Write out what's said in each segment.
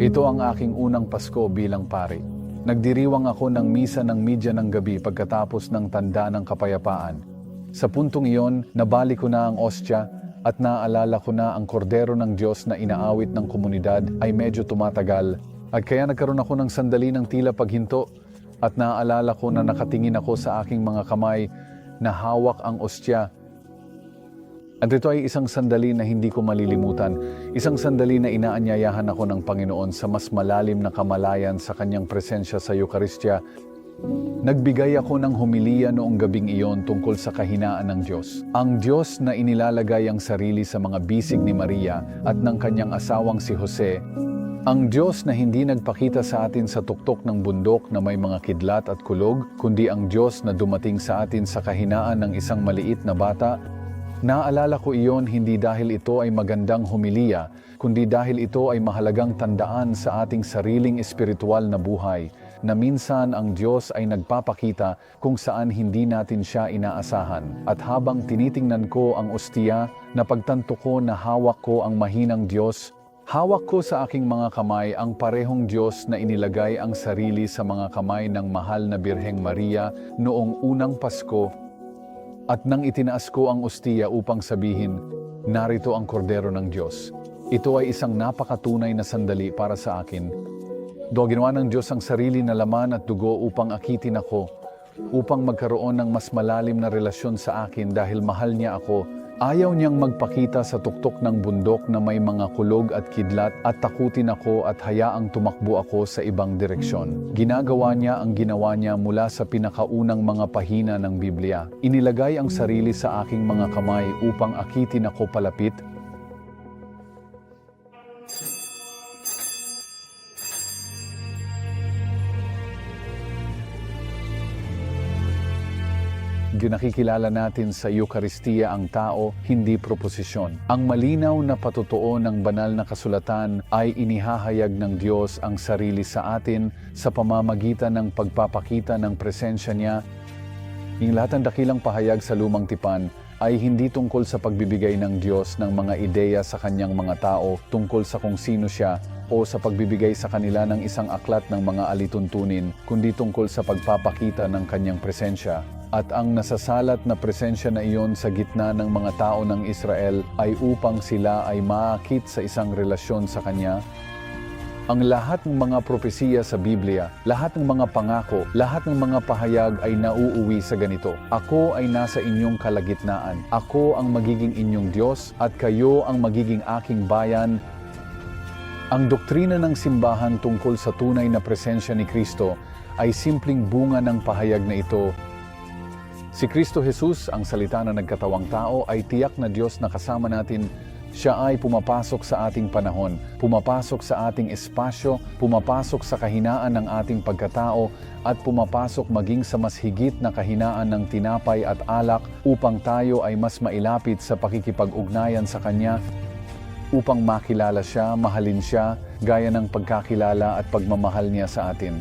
Ito ang aking unang Pasko bilang pari. Nagdiriwang ako ng misa ng media ng gabi pagkatapos ng tanda ng kapayapaan. Sa puntong iyon, nabali ko na ang ostya at naaalala ko na ang kordero ng Diyos na inaawit ng komunidad ay medyo tumatagal. At kaya nagkaroon ako ng sandali ng tila paghinto at naaalala ko na nakatingin ako sa aking mga kamay na hawak ang ostya. At ito ay isang sandali na hindi ko malilimutan, isang sandali na inaanyayahan ako ng Panginoon sa mas malalim na kamalayan sa Kanyang presensya sa Eukaristya. Nagbigay ako ng homilya noong gabing iyon tungkol sa kahinaan ng Diyos. Ang Diyos na inilalagay ang sarili sa mga bisig ni Maria at ng kanyang asawang si Jose. Ang Diyos na hindi nagpakita sa atin sa tuktok ng bundok na may mga kidlat at kulog, kundi ang Diyos na dumating sa atin sa kahinaan ng isang maliit na bata. Naalala ko iyon hindi dahil ito ay magandang homilya, kundi dahil ito ay mahalagang tandaan sa ating sariling espiritual na buhay, na minsan ang Diyos ay nagpapakita kung saan hindi natin siya inaasahan. At habang tinitingnan ko ang ostiya, napagtanto ko na hawak ko ang mahinang Diyos. Hawak ko sa aking mga kamay ang parehong Diyos na inilagay ang sarili sa mga kamay ng mahal na Birheng Maria noong unang Pasko. At nang itinaas ko ang ostiya upang sabihin, narito ang kordero ng Diyos. Ito ay isang napakatunay na sandali para sa akin. Ginawa ng Diyos ang sarili na laman at dugo upang akitin ako, upang magkaroon ng mas malalim na relasyon sa akin dahil mahal niya ako. Ayaw niyang magpakita sa tuktok ng bundok na may mga kulog at kidlat at takutin ako at hayaang tumakbo ako sa ibang direksyon. Ginagawa niya ang ginawa niya mula sa pinakaunang mga pahina ng Biblia. Inilagay ang sarili sa aking mga kamay upang akitin ako palapit. Nakikilala natin sa Eucharistia ang tao, hindi proposisyon. Ang malinaw na patotoo ng banal na kasulatan ay inihahayag ng Diyos ang sarili sa atin sa pamamagitan ng pagpapakita ng presensya niya. Ang lahat ng dakilang pahayag sa Lumang Tipan ay hindi tungkol sa pagbibigay ng Diyos ng mga ideya sa kanyang mga tao tungkol sa kung sino siya o sa pagbibigay sa kanila ng isang aklat ng mga alituntunin, kundi tungkol sa pagpapakita ng kanyang presensya. At ang nasasalat na presensya na iyon sa gitna ng mga tao ng Israel ay upang sila ay maakit sa isang relasyon sa Kanya. Ang lahat ng mga propesiya sa Biblia, lahat ng mga pangako, lahat ng mga pahayag ay nauuwi sa ganito. Ako ay nasa inyong kalagitnaan. Ako ang magiging inyong Diyos at kayo ang magiging aking bayan. Ang doktrina ng simbahan tungkol sa tunay na presensya ni Kristo ay simpleng bunga ng pahayag na ito. Si Kristo Jesus, ang salita na nagkatawang tao, ay tiyak na Diyos na kasama natin. Siya ay pumapasok sa ating panahon, pumapasok sa ating espasyo, pumapasok sa kahinaan ng ating pagkatao, at pumapasok maging sa mas higit na kahinaan ng tinapay at alak upang tayo ay mas mailapit sa pakikipag-ugnayan sa Kanya, upang makilala siya, mahalin siya, gaya ng pagkakilala at pagmamahal niya sa atin.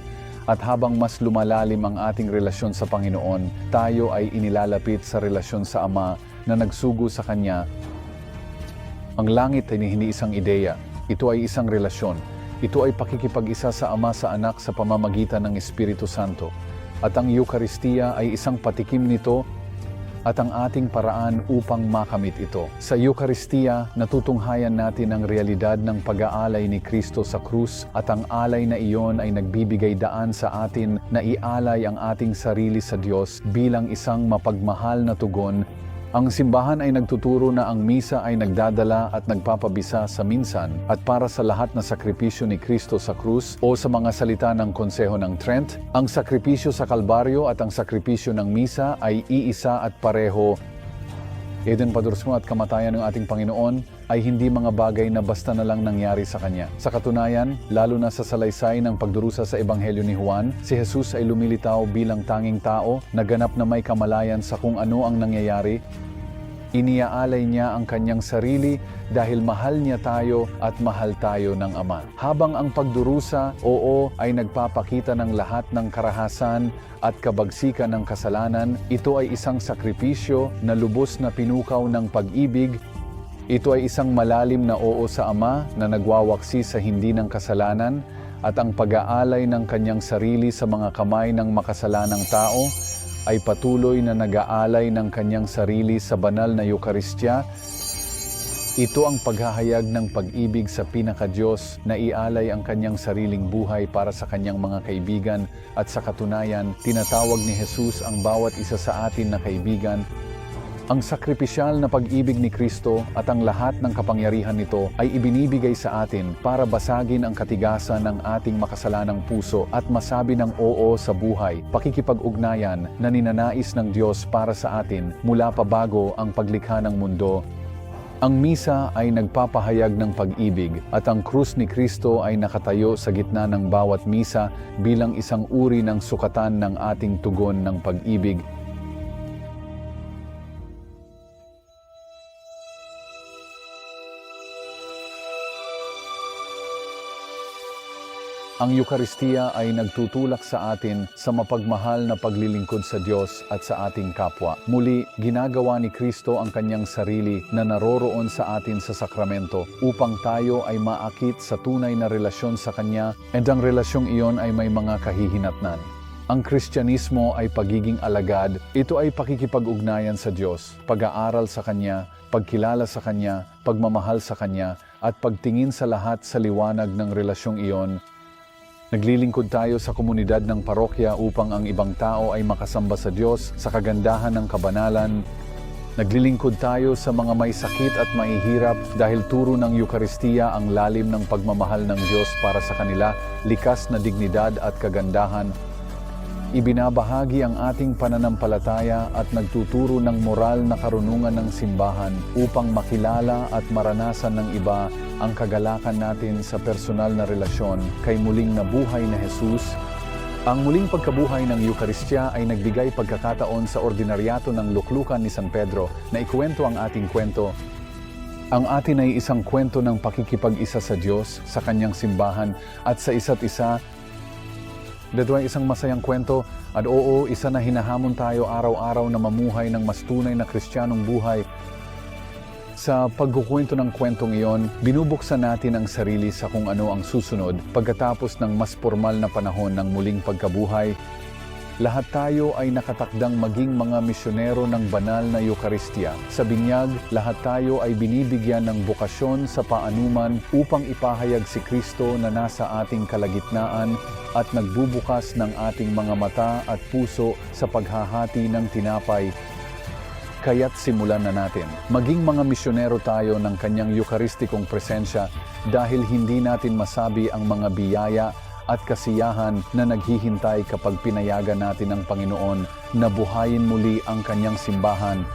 At habang mas lumalalim ang ating relasyon sa Panginoon, tayo ay inilalapit sa relasyon sa Ama na nagsugo sa Kanya. Ang langit ay hindi isang ideya. Ito ay isang relasyon. Ito ay pakikipag-isa sa Ama sa Anak sa pamamagitan ng Espiritu Santo. At ang Eucharistia ay isang patikim nito at ang ating paraan upang makamit ito. Sa Eucharistia, natutunghayan natin ang realidad ng pag-aalay ni Kristo sa krus at ang alay na iyon ay nagbibigay daan sa atin na ialay ang ating sarili sa Diyos bilang isang mapagmahal na tugon. Ang simbahan ay nagtuturo na ang misa ay nagdadala at nagpapabisa sa minsan at para sa lahat na sakripisyo ni Kristo sa krus o sa mga salita ng Konseho ng Trent, ang sakripisyo sa Kalbaryo at ang sakripisyo ng misa ay iisa at pareho. Eden padursmo at kamatayan ng ating Panginoon ay hindi mga bagay na basta na lang nangyari sa Kanya. Sa katunayan, lalo na sa salaysay ng pagdurusa sa Ebanghelyo ni Juan, si Jesus ay lumilitaw bilang tanging tao, naganap na may kamalayan sa kung ano ang nangyayari. Iniaalay niya ang kanyang sarili dahil mahal niya tayo at mahal tayo ng Ama. Habang ang pagdurusa, ay nagpapakita ng lahat ng karahasan at kabagsikan ng kasalanan, ito ay isang sakripisyo na lubos na pinukaw ng pag-ibig. Ito ay isang malalim na oo sa Ama na nagwawaksi sa hindi ng kasalanan at ang pag-aalay ng kanyang sarili sa mga kamay ng makasalanang tao ay patuloy na nag-aalay ng kanyang sarili sa banal na Eukaristya. Ito ang paghahayag ng pag-ibig sa pinaka-Diyos na ialay ang kanyang sariling buhay para sa kanyang mga kaibigan at sa katunayan, tinatawag ni Jesus ang bawat isa sa atin na kaibigan. Ang sakripisyal na pag-ibig ni Kristo at ang lahat ng kapangyarihan nito ay ibinibigay sa atin para basagin ang katigasan ng ating makasalanang puso at masabi ng oo sa buhay, pakikipag-ugnayan na ninanais ng Diyos para sa atin mula pa bago ang paglikha ng mundo. Ang misa ay nagpapahayag ng pag-ibig at ang krus ni Kristo ay nakatayo sa gitna ng bawat misa bilang isang uri ng sukatan ng ating tugon ng pag-ibig. Ang Eucharistia ay nagtutulak sa atin sa mapagmahal na paglilingkod sa Diyos at sa ating kapwa. Muli, ginagawa ni Kristo ang kanyang sarili na naroroon sa atin sa sakramento upang tayo ay maakit sa tunay na relasyon sa Kanya, at ang relasyong iyon ay may mga kahihinatnan. Ang Kristyanismo ay pagiging alagad. Ito ay pakikipag-ugnayan sa Diyos, pag-aaral sa Kanya, pagkilala sa Kanya, pagmamahal sa Kanya, at pagtingin sa lahat sa liwanag ng relasyong iyon. Naglilingkod tayo sa komunidad ng parokya upang ang ibang tao ay makasamba sa Diyos sa kagandahan ng kabanalan. Naglilingkod tayo sa mga may sakit at mahihirap dahil turo ng Eucharistia ang lalim ng pagmamahal ng Diyos para sa kanila, likas na dignidad at kagandahan. Ibinabahagi ang ating pananampalataya at nagtuturo ng moral na karunungan ng simbahan upang makilala at maranasan ng iba ang kagalakan natin sa personal na relasyon kay muling nabuhay na Jesus. Ang muling pagkabuhay ng Eucharistia ay nagbigay pagkakataon sa ordinaryato ng luklukan ni San Pedro na ikwento ang ating kwento. Ang atin ay isang kwento ng pakikipag-isa sa Diyos, sa kanyang simbahan at sa isa't isa. Dito ay isang masayang kwento at oo, isa na hinahamon tayo araw-araw na mamuhay ng mas tunay na Kristiyanong buhay. Sa pagkukwento ng kwentong iyon, binubuksan natin ang sarili sa kung ano ang susunod pagkatapos ng mas formal na panahon ng muling pagkabuhay. Lahat tayo ay nakatakdang maging mga misyonero ng banal na Eucharistia. Sa binyag, lahat tayo ay binibigyan ng bokasyon sa paanuman upang ipahayag si Kristo na nasa ating kalagitnaan at nagbubukas ng ating mga mata at puso sa paghahati ng tinapay. Kaya't simulan na natin. Maging mga misyonero tayo ng kanyang Eucharistikong presensya dahil hindi natin masabi ang mga biyaya at kasiyahan na naghihintay kapag pinayagan natin ang Panginoon na buhayin muli ang kanyang simbahan